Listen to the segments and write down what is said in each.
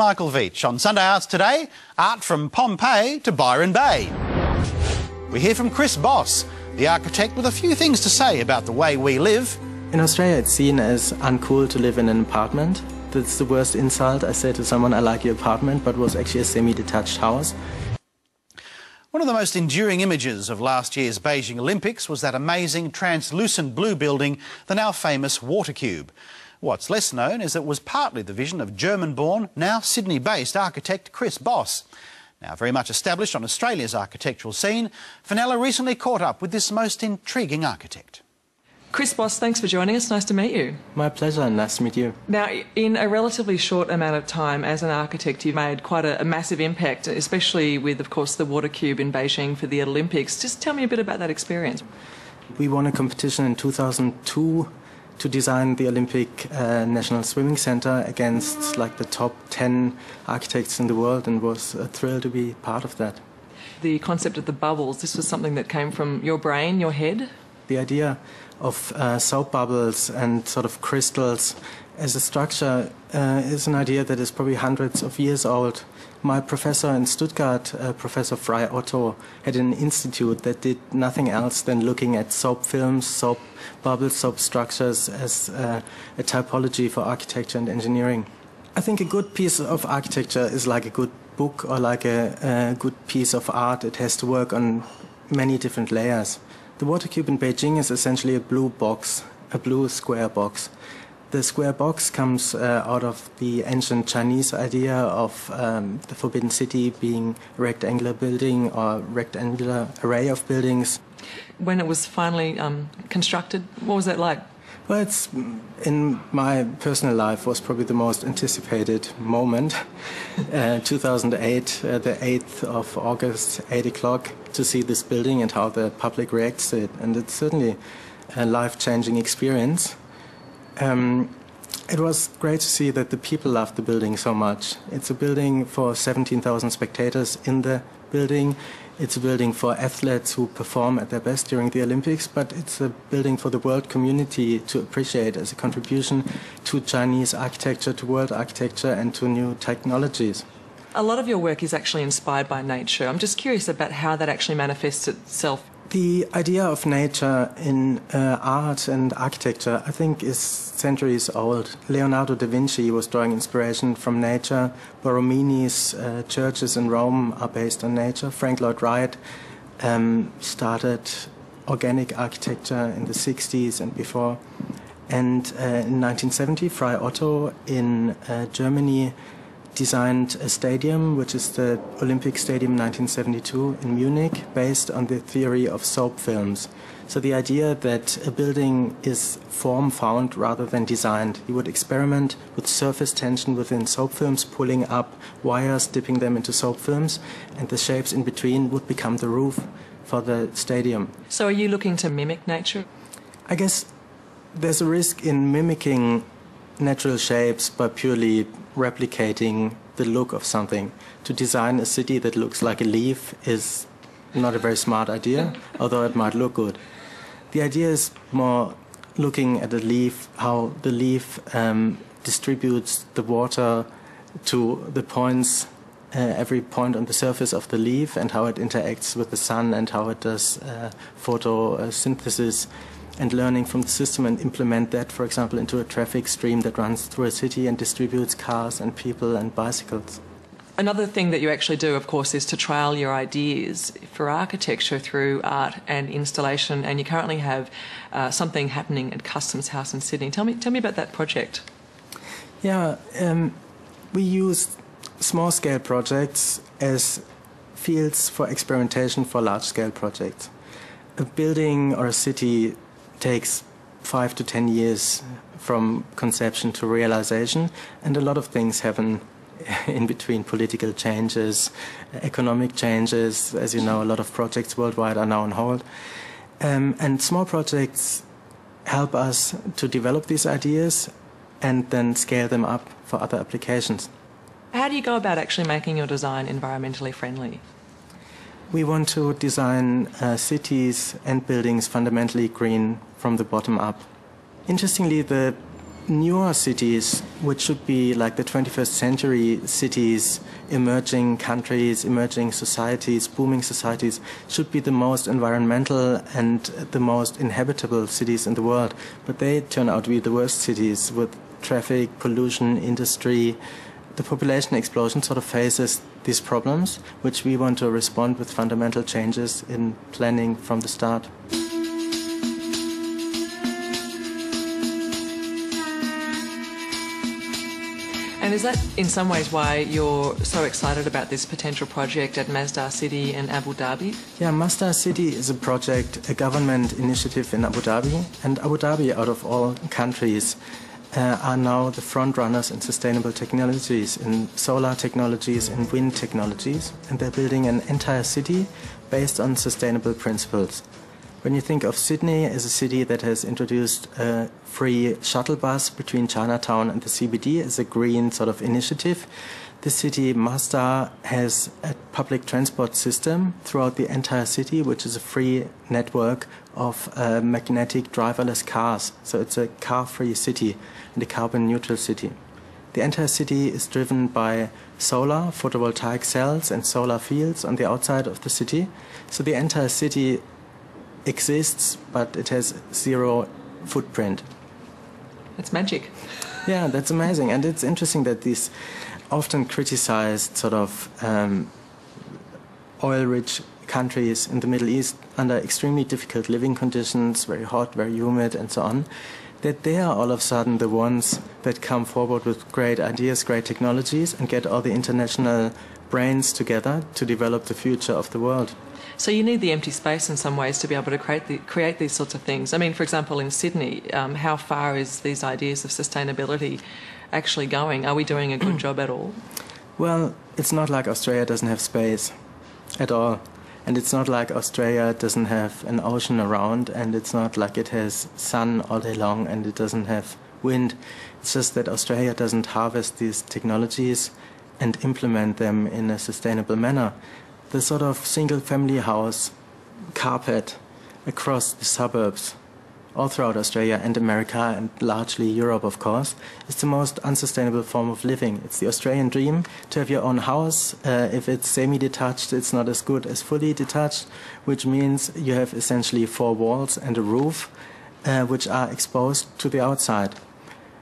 Michael Veitch. On Sunday Arts today, art from Pompeii to Byron Bay. We hear from Chris Boss, the architect with a few things to say about the way we live. In Australia, it's seen as uncool to live in an apartment. That's the worst insult I say to someone, I like your apartment, but it was actually a semi-detached house. One of the most enduring images of last year's Beijing Olympics was that amazing translucent blue building, the now famous Water Cube. What's less known is it was partly the vision of German-born, now Sydney-based architect Chris Boss. Now very much established on Australia's architectural scene, Fenella recently caught up with this most intriguing architect. Chris Boss, thanks for joining us. Nice to meet you. My pleasure, and nice to meet you. Now, in a relatively short amount of time as an architect, you've made quite a massive impact, especially with, of course, the Water Cube in Beijing for the Olympics. Just tell me a bit about that experience. We won a competition in 2002 to design the Olympic National Swimming Centre against the top 10 architects in the world, and was thrilled to be part of that. The concept of the bubbles, this was something that came from your brain, your head? The idea of soap bubbles and sort of crystals as a structure is an idea that is probably hundreds of years old. My professor in Stuttgart, Professor Frei Otto, had an institute that did nothing else than looking at soap films, soap bubbles, soap structures as a typology for architecture and engineering. I think a good piece of architecture is like a good book or like a good piece of art. It has to work on many different layers. The Water Cube in Beijing is essentially a blue box, a blue square box. The square box comes out of the ancient Chinese idea of the Forbidden City being a rectangular building or rectangular array of buildings. When it was finally constructed, what was that like? Well, it's, in my personal life, was probably the most anticipated moment. 2008, the 8th of August, 8 o'clock, to see this building and how the public reacts to it. And it's certainly a life-changing experience. It was great to see that the people loved the building so much. It's a building for 17,000 spectators in the building. It's a building for athletes who perform at their best during the Olympics, but it's a building for the world community to appreciate as a contribution to Chinese architecture, to world architecture, and to new technologies. A lot of your work is actually inspired by nature. I'm just curious about how that actually manifests itself. The idea of nature in art and architecture, I think, is centuries old. Leonardo da Vinci was drawing inspiration from nature. Borromini's churches in Rome are based on nature. Frank Lloyd Wright started organic architecture in the 60s and before. And in 1970, Frei Otto in Germany designed a stadium, which is the Olympic Stadium 1972 in Munich, based on the theory of soap films. So the idea that a building is form-found rather than designed. He would experiment with surface tension within soap films, pulling up wires, dipping them into soap films, and the shapes in between would become the roof for the stadium. So are you looking to mimic nature? I guess there's a risk in mimicking natural shapes by purely replicating the look of something. To design a city that looks like a leaf is not a very smart idea, although it might look good. The idea is more looking at a leaf, how the leaf distributes the water to the points, every point on the surface of the leaf, and how it interacts with the sun and how it does photosynthesis, and learning from the system and implement that, for example, into a traffic stream that runs through a city and distributes cars and people and bicycles. Another thing that you actually do, of course, is to trial your ideas for architecture through art and installation, and you currently have something happening at Customs House in Sydney. Tell me about that project. Yeah, we use small-scale projects as fields for experimentation for large-scale projects. A building or a city takes 5 to 10 years from conception to realization, and a lot of things happen in between: political changes, economic changes. As you know, a lot of projects worldwide are now on hold. And small projects help us to develop these ideas and then scale them up for other applications. How do you go about actually making your design environmentally friendly? We want to design cities and buildings fundamentally green from the bottom up. Interestingly, the newer cities, which should be like the 21st century cities, emerging countries, emerging societies, booming societies, should be the most environmental and the most inhabitable cities in the world. But they turn out to be the worst cities with traffic, pollution, industry. The population explosion sort of faces these problems, which we want to respond with fundamental changes in planning from the start. And is that in some ways why you're so excited about this potential project at Masdar City in Abu Dhabi? Yeah, Masdar City is a project, a government initiative in Abu Dhabi. And Abu Dhabi, out of all countries, are now the front runners in sustainable technologies, in solar technologies, in wind technologies. And they're building an entire city based on sustainable principles. When you think of Sydney as a city that has introduced a free shuttle bus between Chinatown and the CBD as a green sort of initiative, the city Masdar has a public transport system throughout the entire city, which is a free network of magnetic driverless cars. So it's a car-free city and a carbon-neutral city. The entire city is driven by solar, photovoltaic cells and solar fields on the outside of the city. So the entire city exists, but it has zero footprint. It's magic. Yeah, that's amazing. And it's interesting that these often criticized sort of oil-rich countries in the Middle East under extremely difficult living conditions, very hot, very humid, and so on, that they are all of a sudden the ones that come forward with great ideas, great technologies, and get all the international brains together to develop the future of the world. So you need the empty space in some ways to be able to create these sorts of things. I mean, for example, in Sydney, how far is these ideas of sustainability actually going? Are we doing a good job at all? Well, it's not like Australia doesn't have space at all. And it's not like Australia doesn't have an ocean around, and it's not like it has sun all day long and it doesn't have wind. It's just that Australia doesn't harvest these technologies and implement them in a sustainable manner. The sort of single-family house carpet across the suburbs, all throughout Australia and America and largely Europe, of course, is the most unsustainable form of living. It's the Australian dream to have your own house. If it's semi-detached, it's not as good as fully detached, which means you have essentially 4 walls and a roof, which are exposed to the outside.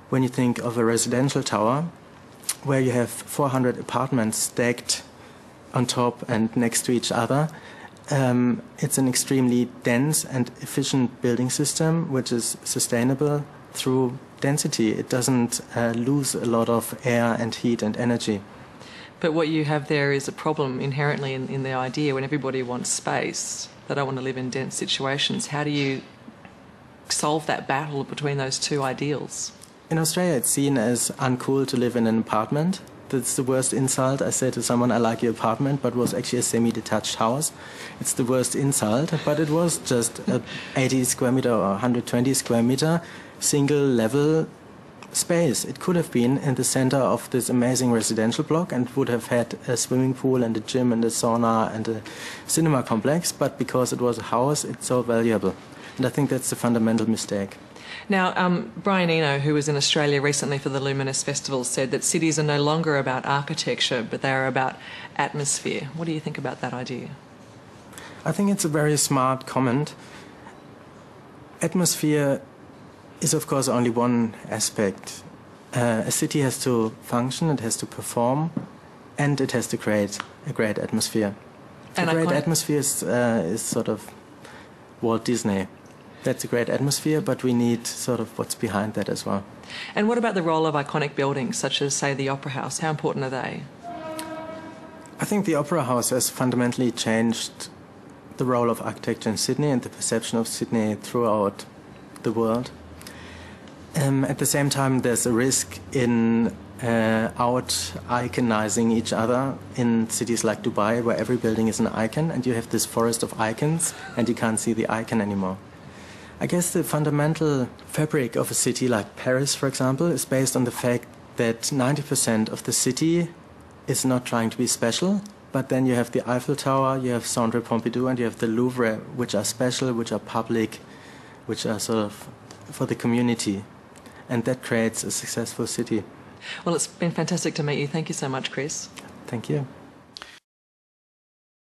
When you think of a residential tower, where you have 400 apartments stacked on top and next to each other, it's an extremely dense and efficient building system which is sustainable through density. It doesn't lose a lot of air and heat and energy. But what you have there is a problem inherently in the idea. When everybody wants space, they don't want to live in dense situations. How do you solve that battle between those two ideals? In Australia, it's seen as uncool to live in an apartment. That's the worst insult. I said to someone, I like your apartment, but it was actually a semi-detached house. It's the worst insult, but it was just a 80 square meter or 120 square meter single-level space. It could have been in the center of this amazing residential block and would have had a swimming pool and a gym and a sauna and a cinema complex, but because it was a house, it's so valuable. And I think that's the fundamental mistake. Now, Brian Eno, who was in Australia recently for the Luminous Festival, said that cities are no longer about architecture, but they are about atmosphere. What do you think about that idea? I think it's a very smart comment. Atmosphere is, of course, only one aspect. A city has to function, it has to perform, and it has to create a great atmosphere. A great atmosphere is sort of Walt Disney. That's a great atmosphere, but we need sort of what's behind that as well. And what about the role of iconic buildings, such as, say, the Opera House? How important are they? I think the Opera House has fundamentally changed the role of architecture in Sydney and the perception of Sydney throughout the world. At the same time, there's a risk in out-iconizing each other in cities like Dubai, where every building is an icon, and you have this forest of icons, and you can't see the icon anymore. I guess the fundamental fabric of a city like Paris, for example, is based on the fact that 90% of the city is not trying to be special, but then you have the Eiffel Tower, you have Centre Pompidou, and you have the Louvre, which are special, which are public, which are sort of for the community. and that creates a successful city. Well, it's been fantastic to meet you. Thank you so much, Chris. Thank you.